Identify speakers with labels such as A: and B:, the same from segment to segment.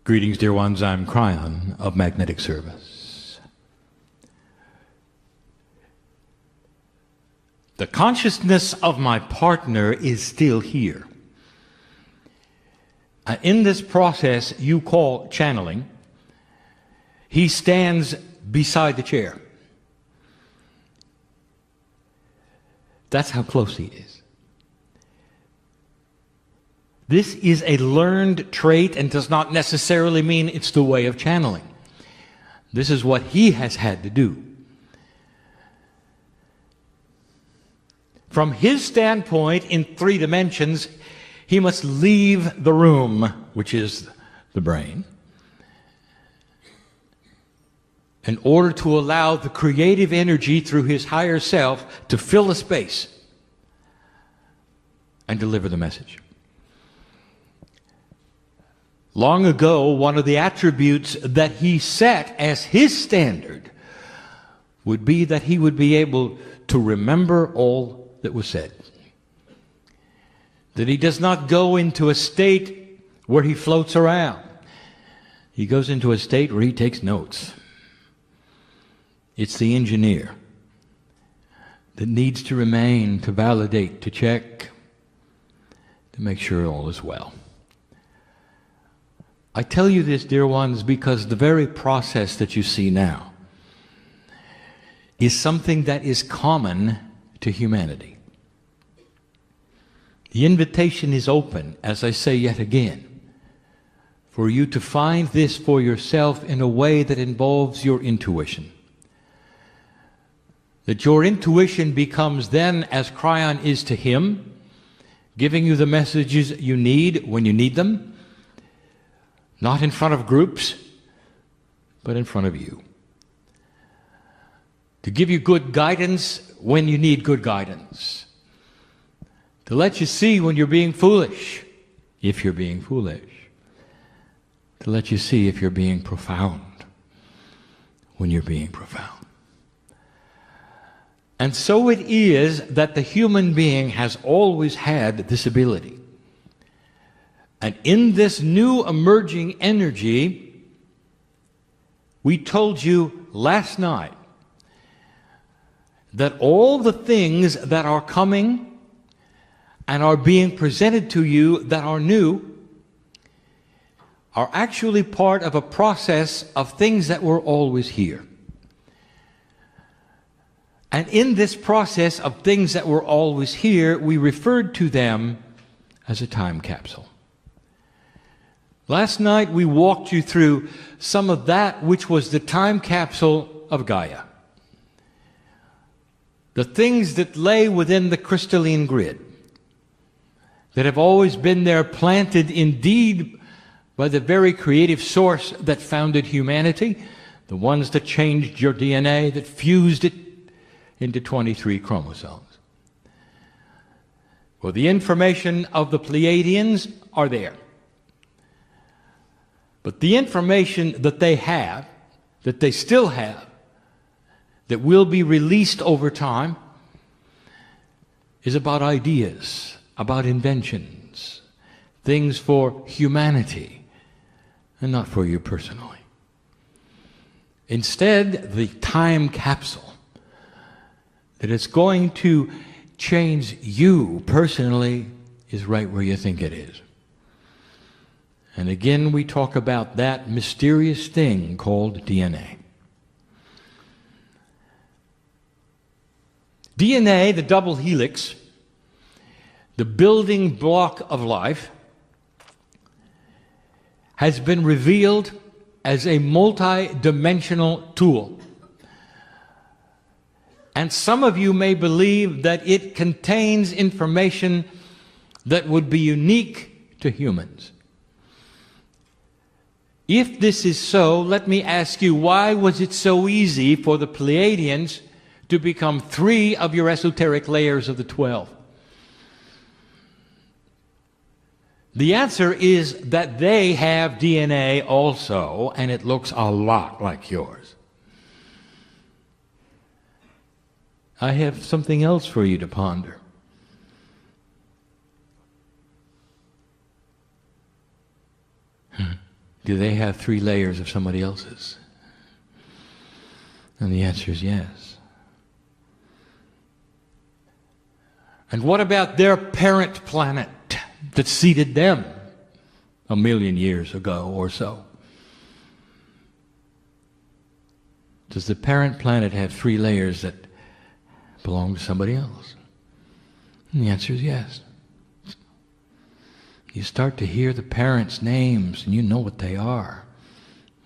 A: Greetings, dear ones. I'm KRYON of Magnetic Service. The consciousness of my partner is still here. In this process you call channeling, he stands beside the chair. That's how close he is. This is a learned trait and does not necessarily mean it's the way of channeling. This is what he has had to do. From his standpoint, in 3 dimensions, he must leave the room, which is the brain, in order to allow the creative energy through his higher self to fill the space and deliver the message. Long ago, one of the attributes that he set as his standard would be that he would be able to remember all that was said. That he does not go into a state where he floats around. He goes into a state where he takes notes. It's the engineer that needs to remain, to validate, to check, to make sure all is well. I tell you this, dear ones, because the very process that you see now is something that is common to humanity. The invitation is open, as I say yet again, for you to find this for yourself in a way that involves your intuition. That your intuition becomes then, as KRYON is to him, giving you the messages you need when you need them, not in front of groups, but in front of you. To give you good guidance when you need good guidance. To let you see when you're being foolish, if you're being foolish. To let you see if you're being profound, when you're being profound. And so it is that the human being has always had this ability. And in this new emerging energy, we told you last night that all the things that are coming and are being presented to you that are new are actually part of a process of things that were always here. And in this process of things that were always here, we referred to them as a time capsule. Last night we walked you through some of that which was the time capsule of Gaia. The things that lay within the crystalline grid, that have always been there, planted indeed by the very creative source that founded humanity, the ones that changed your DNA, that fused it into 23 chromosomes. Well, the information of the Pleiadians are there. But the information that they have, that they still have, that will be released over time, is about ideas, about inventions, things for humanity, and not for you personally. Instead, the time capsule that is going to change you personally is right where you think it is. And again, we talk about that mysterious thing called DNA. DNA, the double helix, the building block of life, has been revealed as a multi-dimensional tool. And some of you may believe that it contains information that would be unique to humans. If this is so, let me ask you, why was it so easy for the Pleiadians to become 3 of your esoteric layers of the 12? The answer is that they have DNA also, and it looks a lot like yours. I have something else for you to ponder. Do they have 3 layers of somebody else's? And the answer is yes. And what about their parent planet that seeded them 1,000,000 years ago or so? Does the parent planet have 3 layers that belong to somebody else? And the answer is yes. You start to hear the parents' names, and you know what they are.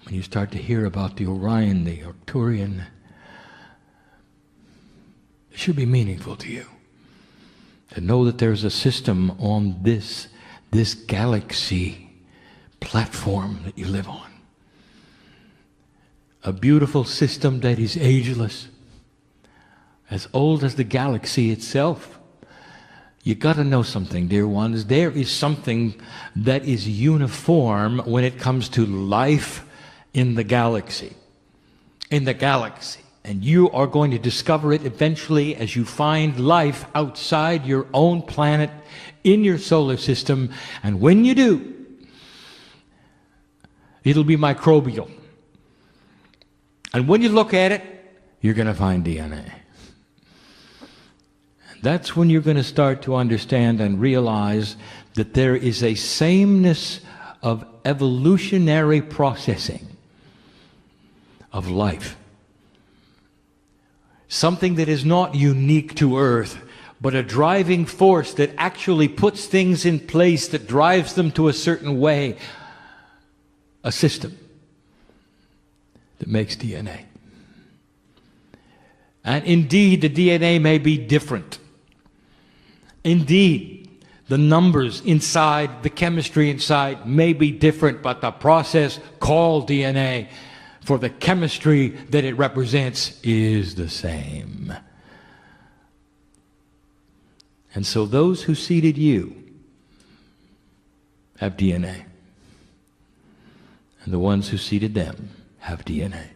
A: When you start to hear about the Orion, the Arcturian, it should be meaningful to you to know that there's a system on this galaxy platform that you live on. A beautiful system that is ageless, as old as the galaxy itself. You got to know something, dear ones. There is something that is uniform when it comes to life in the galaxy. In the galaxy. And you are going to discover it eventually as you find life outside your own planet in your solar system. And when you do, it'll be microbial. And when you look at it, you're going to find DNA. That's when you're going to start to understand and realize that there is a sameness of evolutionary processing of life. Something that is not unique to Earth, but a driving force that actually puts things in place that drives them to a certain way. A system that makes DNA. And indeed, the DNA may be different. Indeed, the numbers inside, the chemistry inside may be different, but the process called DNA for the chemistry that it represents is the same. And so those who seeded you have DNA. And the ones who seeded them have DNA.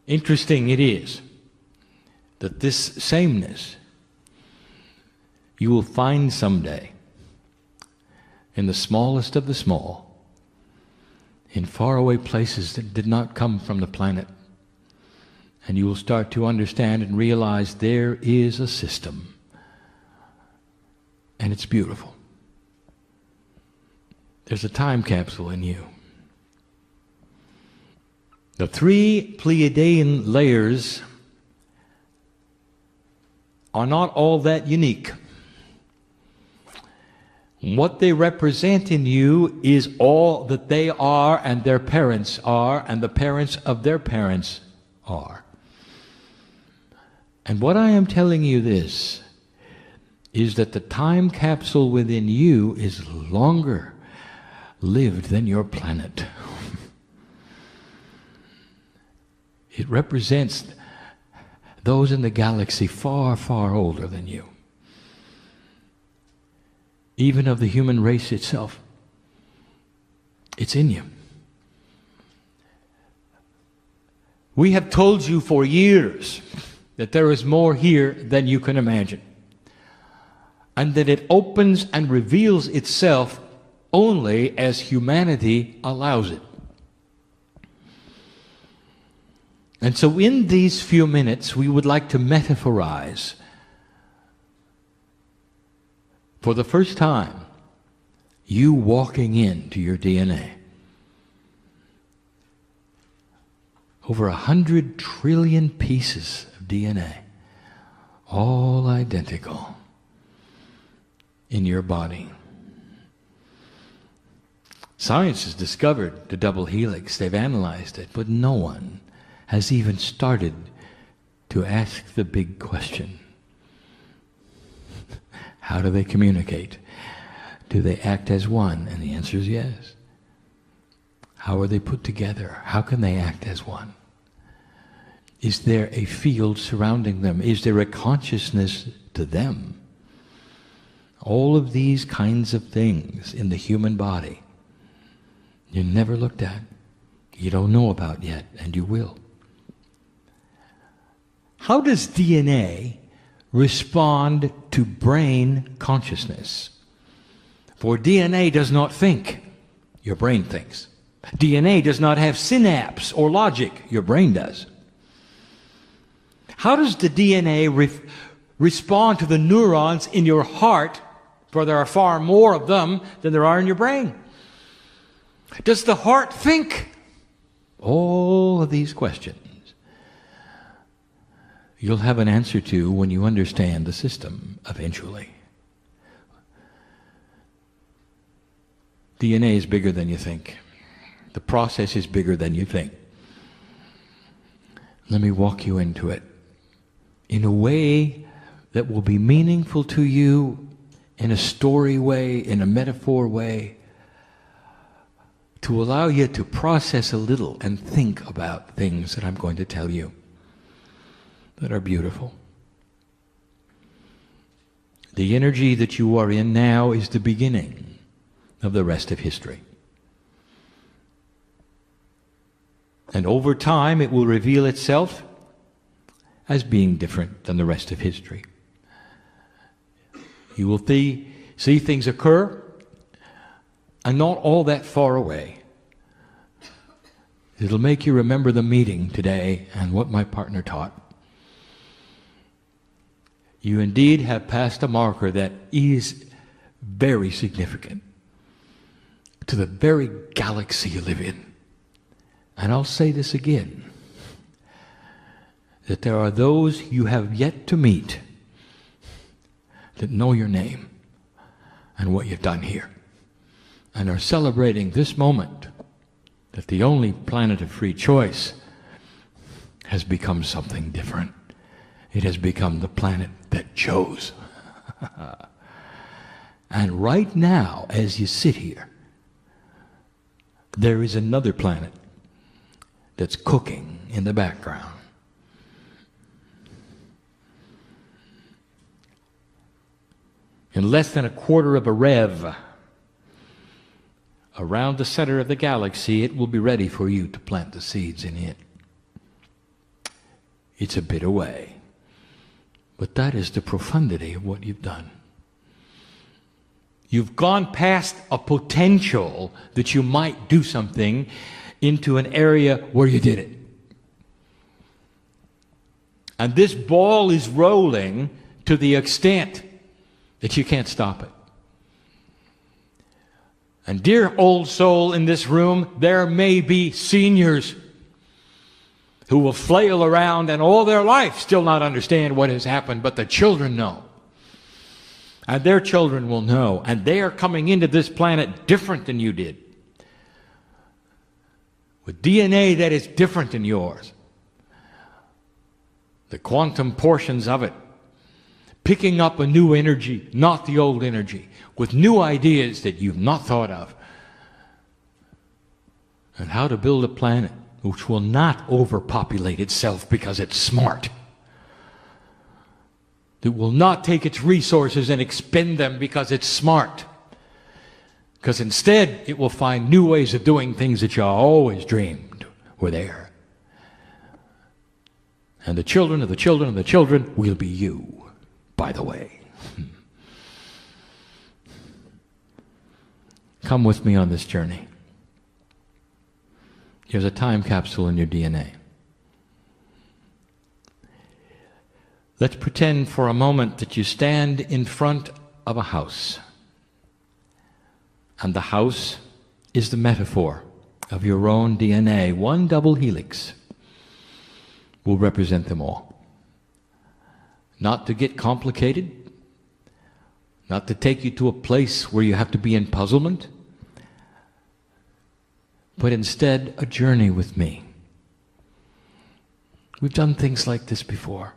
A: Interesting it is that this sameness you will find someday in the smallest of the small, in faraway places that did not come from the planet. And you will start to understand and realize there is a system. And it's beautiful. There's a time capsule in you. The 3 Pleiadian layers are not all that unique. What they represent in you is all that they are and their parents are and the parents of their parents are. And what I am telling you this is that the time capsule within you is longer lived than your planet. It represents those in the galaxy far, far older than you. Even of the human race itself. It's in you. We have told you for years that there is more here than you can imagine. And that it opens and reveals itself only as humanity allows it. And so in these few minutes, we would like to metaphorize for the first time, you walking into your DNA. Over 100 trillion pieces of DNA, all identical in your body. Science has discovered the double helix. They've analyzed it, but no one has even started to ask the big question. How do they communicate? Do they act as one? And the answer is yes. How are they put together? How can they act as one? Is there a field surrounding them? Is there a consciousness to them? All of these kinds of things in the human body you never looked at, you don't know about yet, and you will. How does DNA respond to brain consciousness? For DNA does not think. Your brain thinks. DNA does not have synapse or logic. Your brain does. How does the DNA respond to the neurons in your heart, for there are far more of them than there are in your brain? Does the heart think? All of these questions you'll have an answer to when you understand the system eventually. DNA is bigger than you think. The process is bigger than you think. Let me walk you into it in a way that will be meaningful to you, in a story way, in a metaphor way, to allow you to process a little and think about things that I'm going to tell you that are beautiful. The energy that you are in now is the beginning of the rest of history. And over time it will reveal itself as being different than the rest of history. You will see things occur, and not all that far away. It'll make you remember the meeting today and what my partner taught. You indeed have passed a marker that is very significant to the very galaxy you live in. And I'll say this again, that there are those you have yet to meet that know your name and what you've done here, and are celebrating this moment that the only planet of free choice has become something different. It has become the planet that chose. And right now, as you sit here, there is another planet that's cooking in the background. In less than a quarter of a rev, around the center of the galaxy, it will be ready for you to plant the seeds in it. It's a bit away, but that is the profundity of what you've done. You've gone past a potential that you might do something into an area where you did it. And this ball is rolling to the extent that you can't stop it. And dear old soul in this room, there may be seniors who will flail around and all their life still not understand what has happened, but the children know. And their children will know. And they are coming into this planet different than you did, with DNA that is different than yours. The quantum portions of it, picking up a new energy, not the old energy, with new ideas that you've not thought of. And how to build a planet which will not overpopulate itself because it's smart. That will not take its resources and expend them because it's smart. Because instead, it will find new ways of doing things that you always dreamed were there. And the children of the children of the children will be you, by the way. Come with me on this journey. There's a time capsule in your DNA. Let's pretend for a moment that you stand in front of a house. And the house is the metaphor of your own DNA. One double helix will represent them all. Not to get complicated, not to take you to a place where you have to be in puzzlement, but instead a journey with me. We've done things like this before,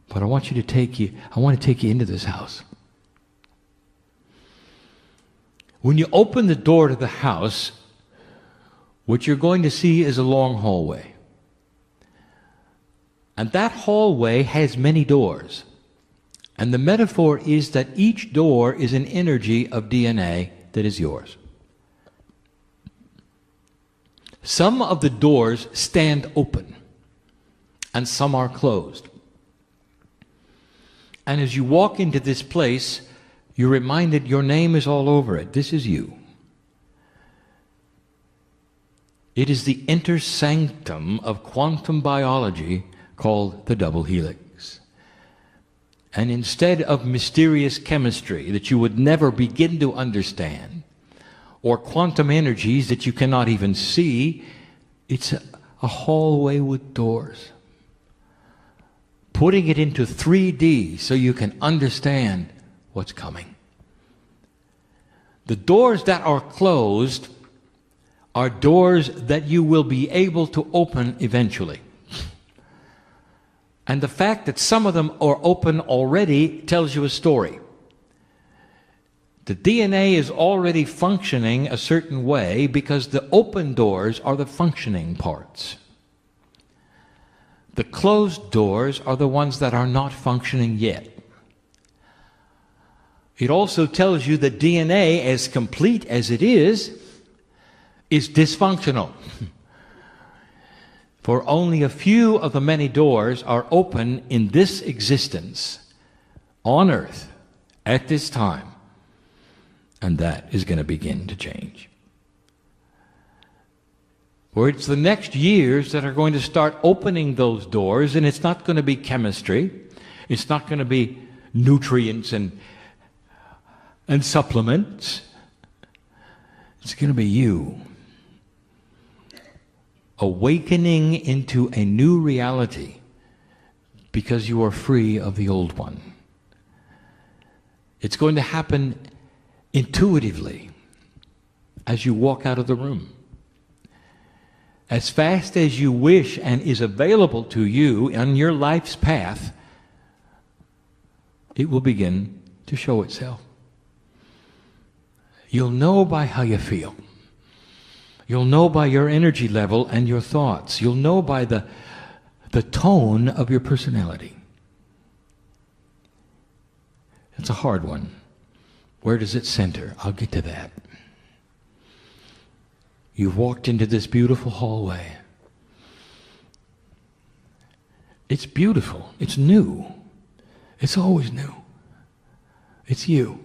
A: but I want to take you into this house. When you open the door to the house, what you're going to see is a long hallway. And that hallway has many doors. And the metaphor is that each door is an energy of DNA that is yours. Some of the doors stand open, and some are closed. And as you walk into this place, you're reminded your name is all over it. This is you. It is the inner sanctum of quantum biology called the double helix. And instead of mysterious chemistry that you would never begin to understand, or quantum energies that you cannot even see, it's a hallway with doors. Putting it into 3D so you can understand what's coming. The doors that are closed are doors that you will be able to open eventually. And the fact that some of them are open already tells you a story. The DNA is already functioning a certain way because the open doors are the functioning parts. The closed doors are the ones that are not functioning yet. It also tells you that DNA, as complete as it is dysfunctional. For only a few of the many doors are open in this existence, on earth, at this time. And that is going to begin to change. Or it's the next years that are going to start opening those doors, and it's not going to be chemistry. It's not going to be nutrients and supplements. It's going to be you. Awakening into a new reality because you are free of the old one. It's going to happen intuitively as you walk out of the room. As fast as you wish and is available to you on your life's path, it will begin to show itself. You'll know by how you feel. You'll know by your energy level and your thoughts. You'll know by the tone of your personality. It's a hard one. Where does it center? I'll get to that. You've walked into this beautiful hallway. It's beautiful. It's new. It's always new. It's you.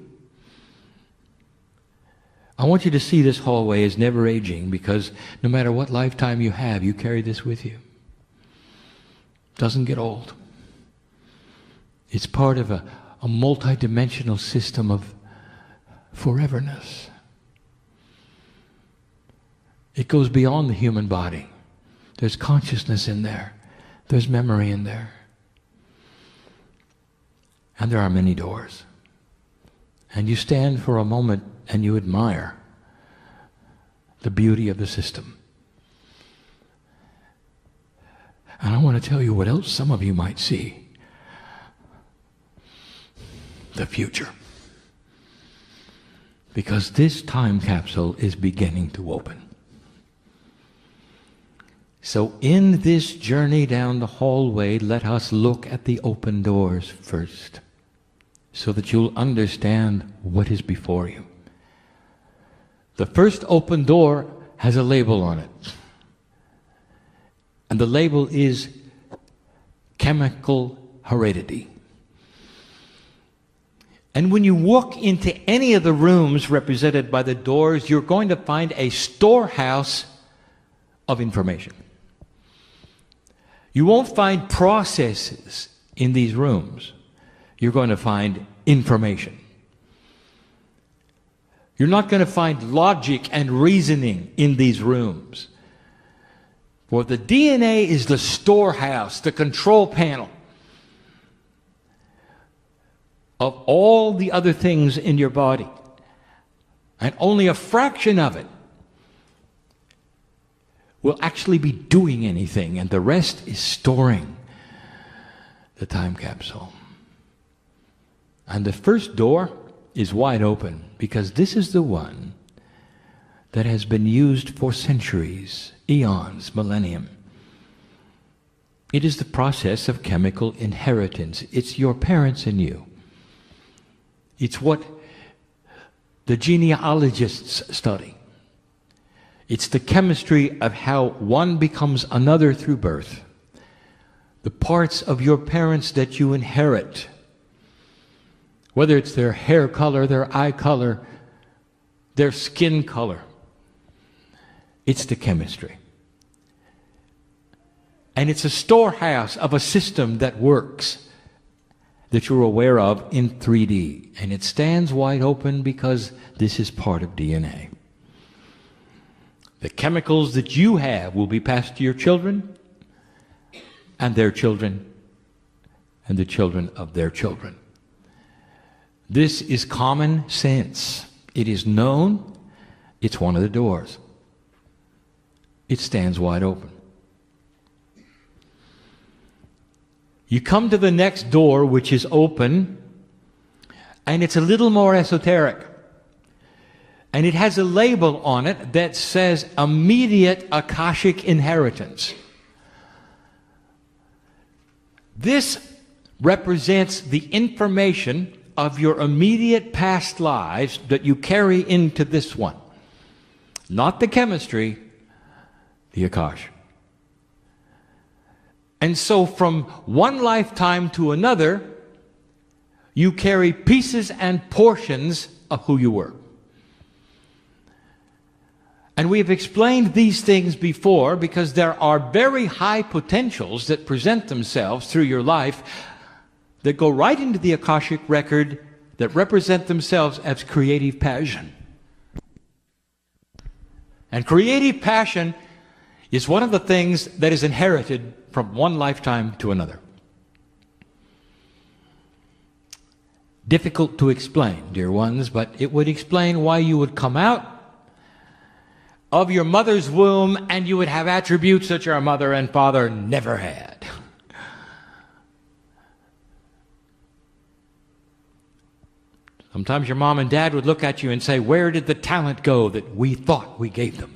A: I want you to see this hallway as never aging, because no matter what lifetime you have, you carry this with you. It doesn't get old. It's part of a multi-dimensional system of foreverness. It goes beyond the human body. There's consciousness in there. There's memory in there. And there are many doors. And you stand for a moment and you admire the beauty of the system. And I want to tell you what else some of you might see. The future. Because this time capsule is beginning to open. So in this journey down the hallway, let us look at the open doors first, so that you'll understand what is before you. The first open door has a label on it. And the label is chemical heredity. And when you walk into any of the rooms represented by the doors, you're going to find a storehouse of information. You won't find processes in these rooms. You're going to find information. You're not going to find logic and reasoning in these rooms. For the DNA is the storehouse, the control panel of all the other things in your body. And only a fraction of it will actually be doing anything, and the rest is storing the time capsule. And the first door is wide open, because this is the one that has been used for centuries, eons, millennium. It is the process of chemical inheritance. It's your parents and you. It's what the genealogists study. It's the chemistry of how one becomes another through birth. The parts of your parents that you inherit, whether it's their hair color, their eye color, their skin color, it's the chemistry. And it's a storehouse of a system that works, that you're aware of in 3D. And it stands wide open because this is part of DNA. The chemicals that you have will be passed to your children, and their children, and the children of their children. This is common sense. It is known. It's one of the doors. It stands wide open. You come to the next door, which is open, and it's a little more esoteric. And it has a label on it that says immediate Akashic inheritance. This represents the information of your immediate past lives that you carry into this one. Not the chemistry, the Akash. And so from one lifetime to another, you carry pieces and portions of who you were. And we've explained these things before because there are very high potentials that present themselves through your life that go right into the Akashic record that represent themselves as creative passion. And creative passion is one of the things that is inherited from one lifetime to another. Difficult to explain, dear ones, but it would explain why you would come out of your mother's womb and you would have attributes that your mother and father never had. Sometimes your mom and dad would look at you and say, "Where did the talent go that we thought we gave them?"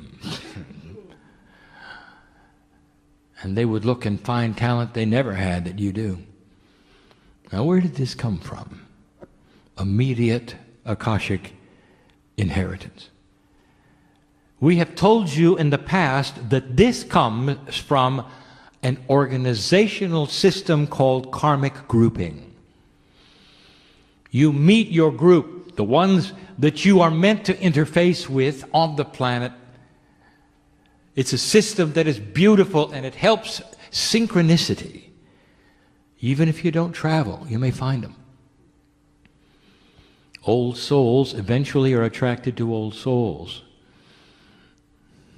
A: And they would look and find talent they never had that you do. Now, where did this come from? Immediate Akashic inheritance. We have told you in the past that this comes from an organizational system called karmic grouping. You meet your group, the ones that you are meant to interface with on the planet. It's a system that is beautiful and it helps synchronicity. Even if you don't travel, you may find them. Old souls eventually are attracted to old souls.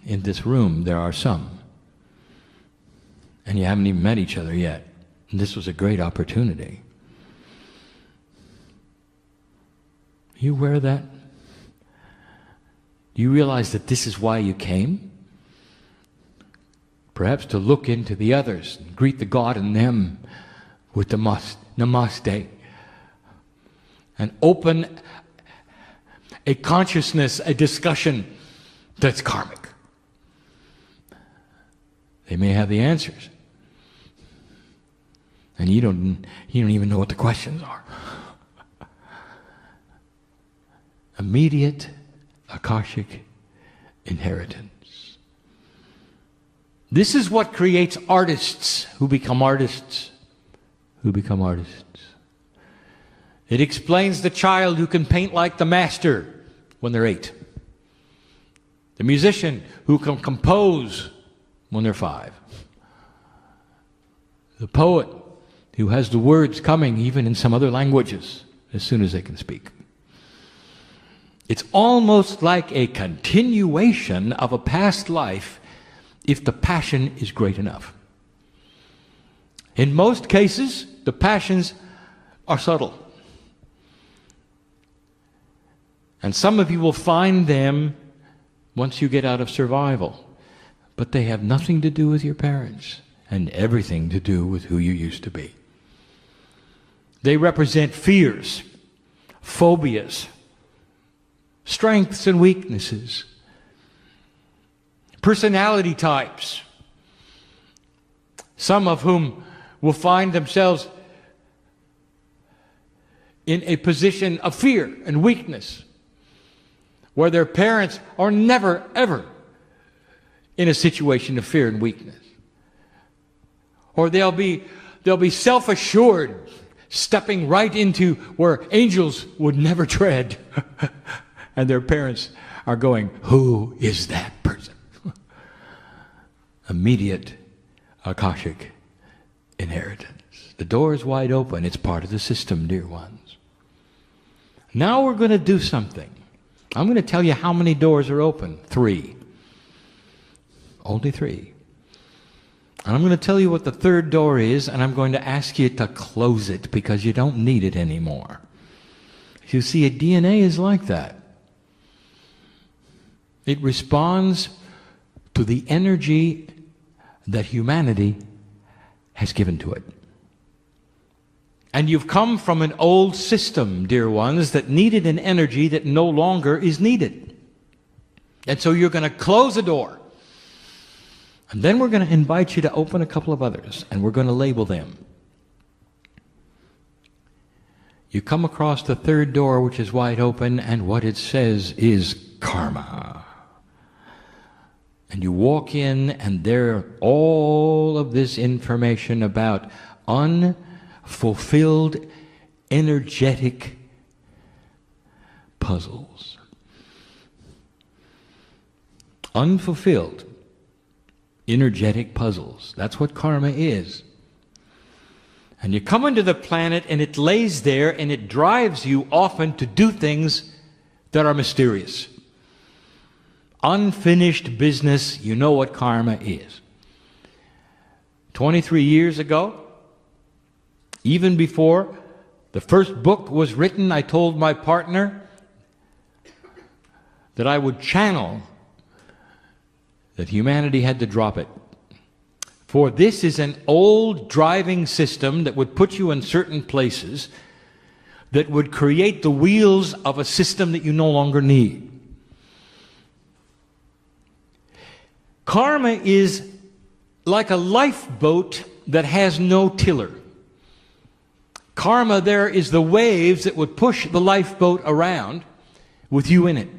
A: In this room, there are some. And you haven't even met each other yet. And this was a great opportunity. You aware of that? Do you realize that this is why you came? Perhaps to look into the others and greet the God in them with the namaste. And open a consciousness, a discussion that's karmic. They may have the answers. And you don't even know what the questions are. Immediate Akashic inheritance. This is what creates artists who become artists, who become artists. It explains the child who can paint like the master when they're 8. The musician who can compose when they're 5. The poet who has the words coming even in some other languages as soon as they can speak. It's almost like a continuation of a past life if the passion is great enough. In most cases, the passions are subtle. And some of you will find them once you get out of survival. But they have nothing to do with your parents and everything to do with who you used to be. They represent fears, phobias, strengths and weaknesses, personality types, some of whom will find themselves in a position of fear and weakness, where their parents are never, ever in a situation of fear and weakness. Or they'll be self-assured, stepping right into where angels would never tread. And their parents are going, "Who is that person?" Immediate Akashic inheritance. The door is wide open. It's part of the system, dear ones. Now we're going to do something. I'm going to tell you how many doors are open. 3. Only 3. And I'm going to tell you what the third door is, and I'm going to ask you to close it because you don't need it anymore. You see, a DNA is like that. It responds to the energy that humanity has given to it. And you've come from an old system, dear ones, that needed an energy that no longer is needed. And so you're going to close a door. And then we're going to invite you to open a couple of others, and we're going to label them. You come across the third door, which is wide open, and what it says is karma. And you walk in, and there all of this information about unfulfilled energetic puzzles. Unfulfilled energetic puzzles. That's what karma is. And you come into the planet, and it lays there, and it drives you often to do things that are mysterious. Unfinished business. You know what karma is. 23 years ago, even before the first book was written, I told my partner that I would channel that humanity had to drop it. For this is an old driving system that would put you in certain places that would create the wheels of a system that you no longer need. Karma is like a lifeboat that has no tiller. Karma there is the waves that would push the lifeboat around with you in it,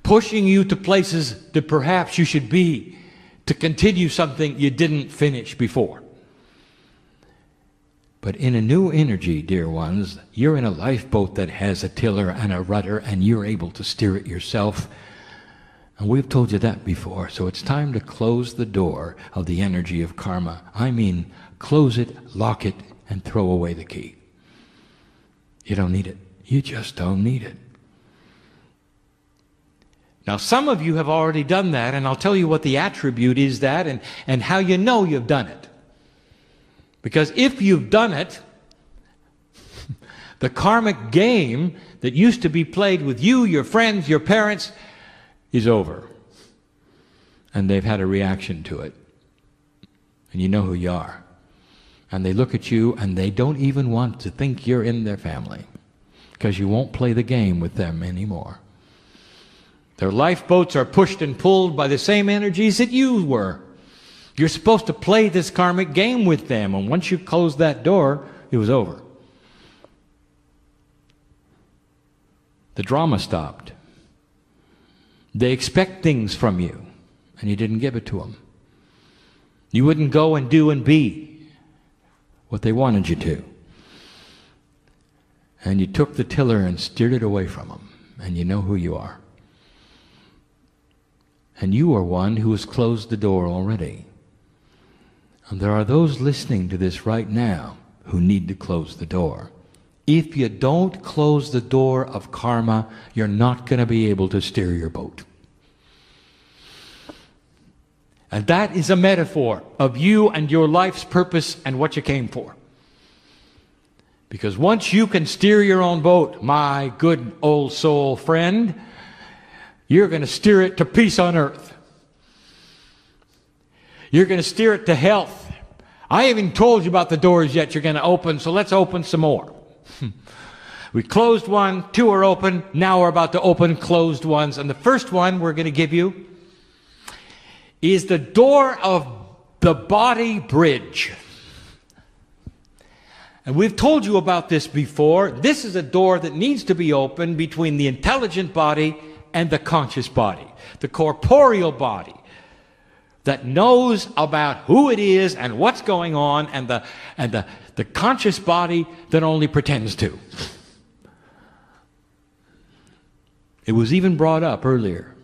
A: pushing you to places that perhaps you should be to continue something you didn't finish before. But in a new energy, dear ones, you're in a lifeboat that has a tiller and a rudder, and you're able to steer it yourself. And we've told you that before, so it's time to close the door of the energy of karma. I mean, close it, lock it, and throw away the key. You don't need it. You just don't need it. Now, some of you have already done that, and I'll tell you what the attribute is that and how you know you've done it. Because if you've done it, the karmic game that used to be played with you, your friends, your parents, is over. And they've had a reaction to it. And you know who you are. And they look at you, and they don't even want to think you're in their family, because you won't play the game with them anymore. Their lifeboats are pushed and pulled by the same energies that you were. You're supposed to play this karmic game with them, and once you closed that door, it was over. The drama stopped. They expect things from you, and you didn't give it to them. You wouldn't go and do and be what they wanted you to. And you took the tiller and steered it away from them, and you know who you are. And you are one who has closed the door already. And there are those listening to this right now who need to close the door. If you don't close the door of karma, you're not going to be able to steer your boat. And that is a metaphor of you and your life's purpose and what you came for. Because once you can steer your own boat, my good old soul friend, you're going to steer it to peace on earth. You're going to steer it to health. I haven't told you about the doors yet you're going to open, so let's open some more. We closed one, 2 are open, now we're about to open closed ones. And the first one we're going to give you is the door of the body bridge. And we've told you about this before. This is a door that needs to be opened between the intelligent body and the conscious body, the corporeal body that knows about who it is and what's going on, and the conscious body that only pretends to. It was even brought up earlier.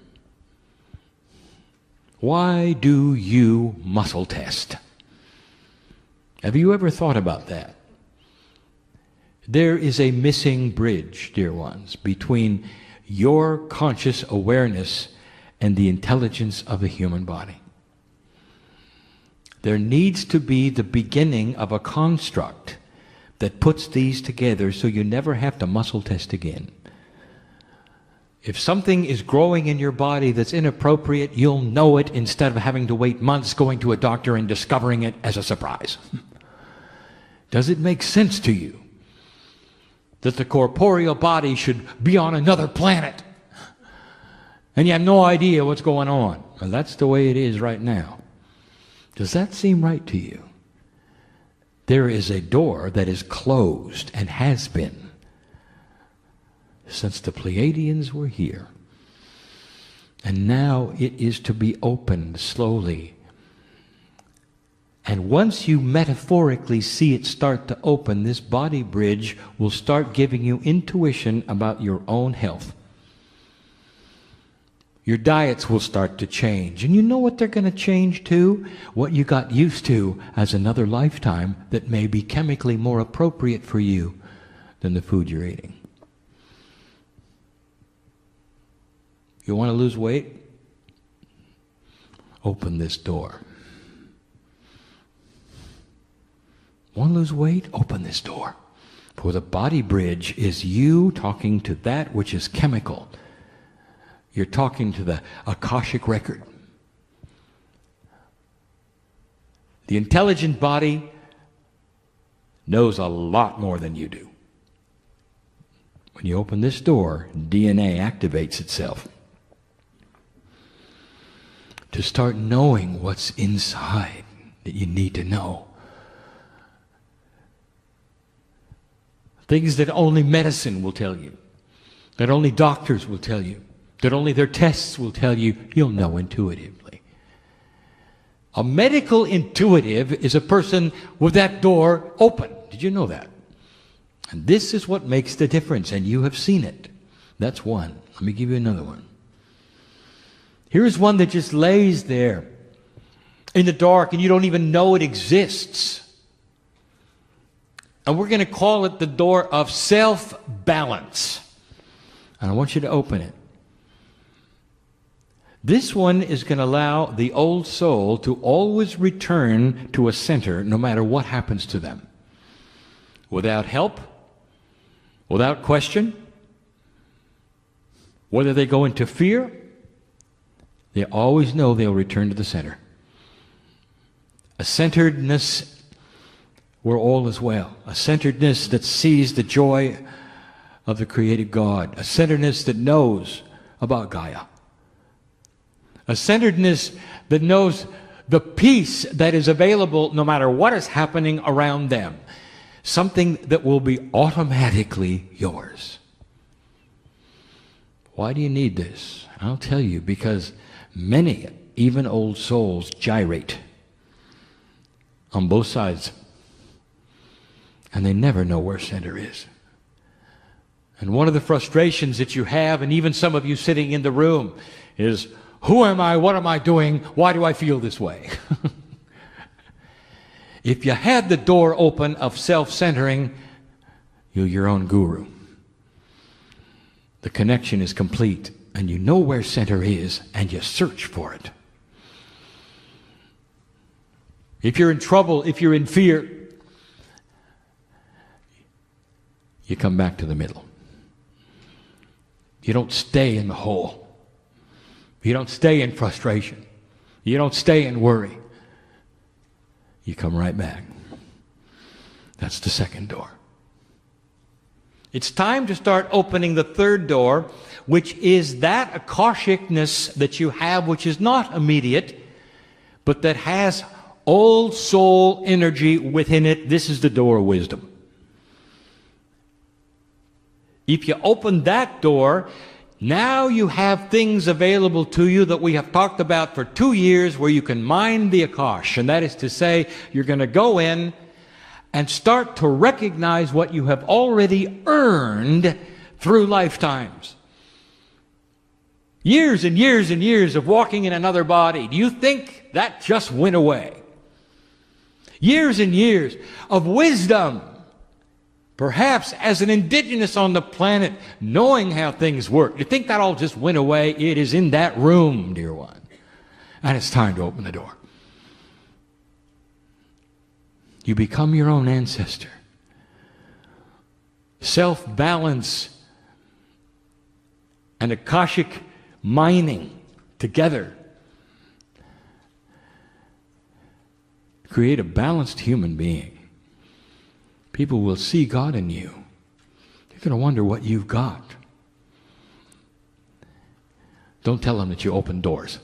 A: Why do you muscle test? Have you ever thought about that? There is a missing bridge, dear ones, between your conscious awareness and the intelligence of the human body. There needs to be the beginning of a construct that puts these together so you never have to muscle test again. If something is growing in your body that's inappropriate, you'll know it instead of having to wait months going to a doctor and discovering it as a surprise. Does it make sense to you that the corporeal body should be on another planet and you have no idea what's going on? Well, that's the way it is right now. Does that seem right to you? There is a door that is closed and has been since the Pleiadians were here. And now it is to be opened slowly. And once you metaphorically see it start to open, this body bridge will start giving you intuition about your own health. Your diets will start to change. And you know what they're going to change to? What you got used to as another lifetime that may be chemically more appropriate for you than the food you're eating. You want to lose weight? Open this door. Want to lose weight? Open this door. For the body bridge is you talking to that which is chemical. You're talking to the Akashic record. The intelligent body knows a lot more than you do. When you open this door, DNA activates itself to start knowing what's inside that you need to know. Things that only medicine will tell you, that only doctors will tell you, that only their tests will tell you, you'll know intuitively. A medical intuitive is a person with that door open. Did you know that? And this is what makes the difference, and you have seen it. That's one. Let me give you another one. Here's one that just lays there in the dark and you don't even know it exists. And we're going to call it the door of self-balance. And I want you to open it. This one is going to allow the old soul to always return to a center no matter what happens to them. Without help, without question, whether they go into fear, they always know they'll return to the center. A centeredness where all is well. A centeredness that sees the joy of the created God. A centeredness that knows about Gaia. A centeredness that knows the peace that is available no matter what is happening around them. Something that will be automatically yours. Why do you need this? I'll tell you, because many, even old souls, gyrate on both sides. And they never know where center is. And one of the frustrations that you have, and even some of you sitting in the room, is, who am I? What am I doing? Why do I feel this way? If you had the door open of self-centering, you're your own guru. The connection is complete, and you know where center is, and you search for it. If you're in trouble, if you're in fear, you come back to the middle. You don't stay in the hole. You don't stay in frustration. You don't stay in worry. You come right back. That's the second door. It's time to start opening the third door, which is that Akashicness that you have, which is not immediate, but that has old soul energy within it. This is the door of wisdom. If you open that door, now you have things available to you that we have talked about for 2 years where you can mine the Akash. And that is to say, you're going to go in and start to recognize what you have already earned through lifetimes. Years and years and years of walking in another body. Do you think that just went away? Years and years of wisdom. Perhaps as an indigenous on the planet, knowing how things work. You think that all just went away? It is in that room, dear one. And it's time to open the door. You become your own ancestor. Self-balance and Akashic mining together create a balanced human being. People will see God in you. You're going to wonder what you've got. Don't tell them that you open doors.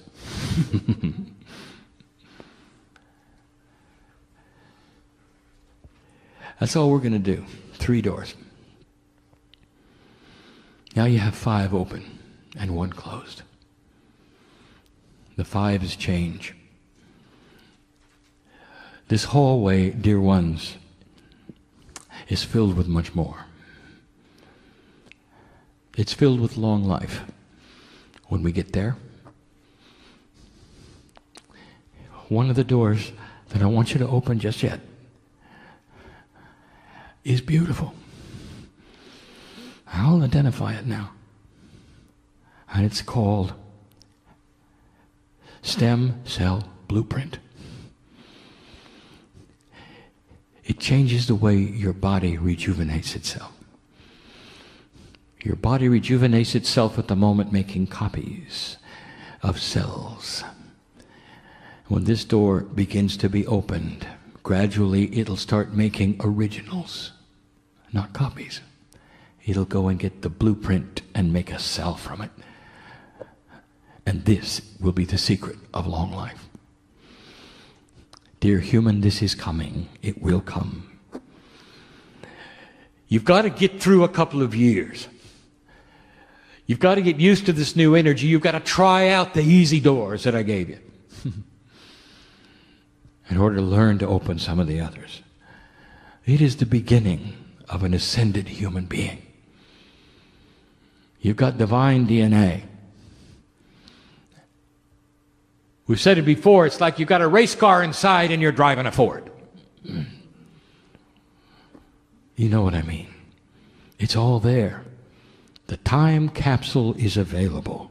A: That's all we're going to do. 3 doors. Now you have 5 open and 1 closed. The 5 is change. This hallway, dear ones, is filled with much more. It's filled with long life. When we get there, one of the doors that I want you to open just yet is beautiful. I'll identify it now. And it's called Stem Cell Blueprint. It changes the way your body rejuvenates itself. Your body rejuvenates itself at the moment making copies of cells. When this door begins to be opened, gradually it'll start making originals, not copies. It'll go and get the blueprint and make a cell from it. And this will be the secret of long life. Dear human, this is coming. It will come. You've got to get through a couple of years. You've got to get used to this new energy. You've got to try out the easy doors that I gave you in order to learn to open some of the others. It is the beginning of an ascended human being. You've got divine DNA. We've said it before, it's like you've got a race car inside and you're driving a Ford. You know what I mean. It's all there. The time capsule is available.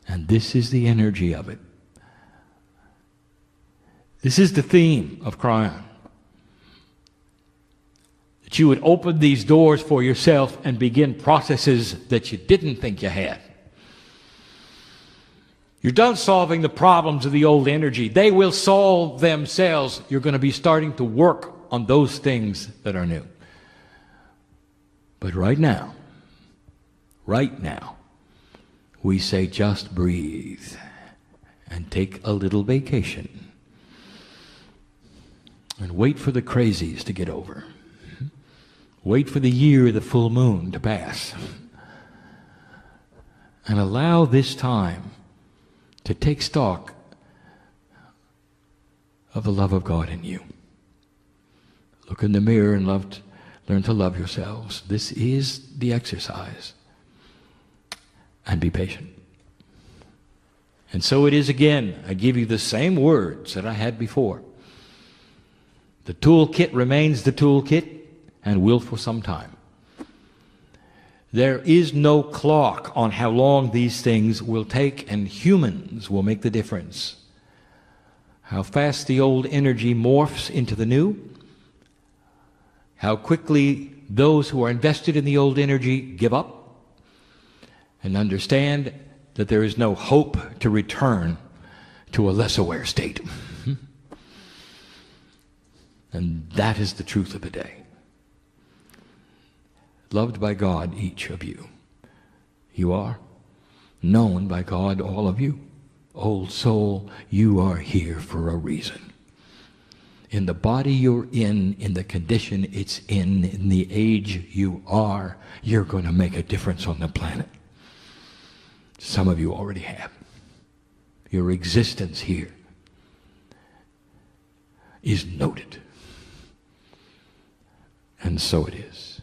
A: And this is the energy of it. This is the theme of KRYON. That you would open these doors for yourself and begin processes that you didn't think you had. You're done solving the problems of the old energy. They will solve themselves. You're going to be starting to work on those things that are new. But right now, we say just breathe and take a little vacation and wait for the crazies to get over. Wait for the year of the full moon to pass. And allow this time to take stock of the love of God in you. Look in the mirror and learn to love yourselves. This is the exercise. And be patient. And so it is again. I give you the same words that I had before. The toolkit remains the toolkit and will for some time. There is no clock on how long these things will take, and humans will make the difference. How fast the old energy morphs into the new, how quickly those who are invested in the old energy give up and understand that there is no hope to return to a less aware state. And that is the truth of the day. Loved by God, each of you. You are. Known by God, all of you. Old soul, you are here for a reason. In the body you're in the condition it's in the age you are, you're going to make a difference on the planet. Some of you already have. Your existence here is noted. And so it is.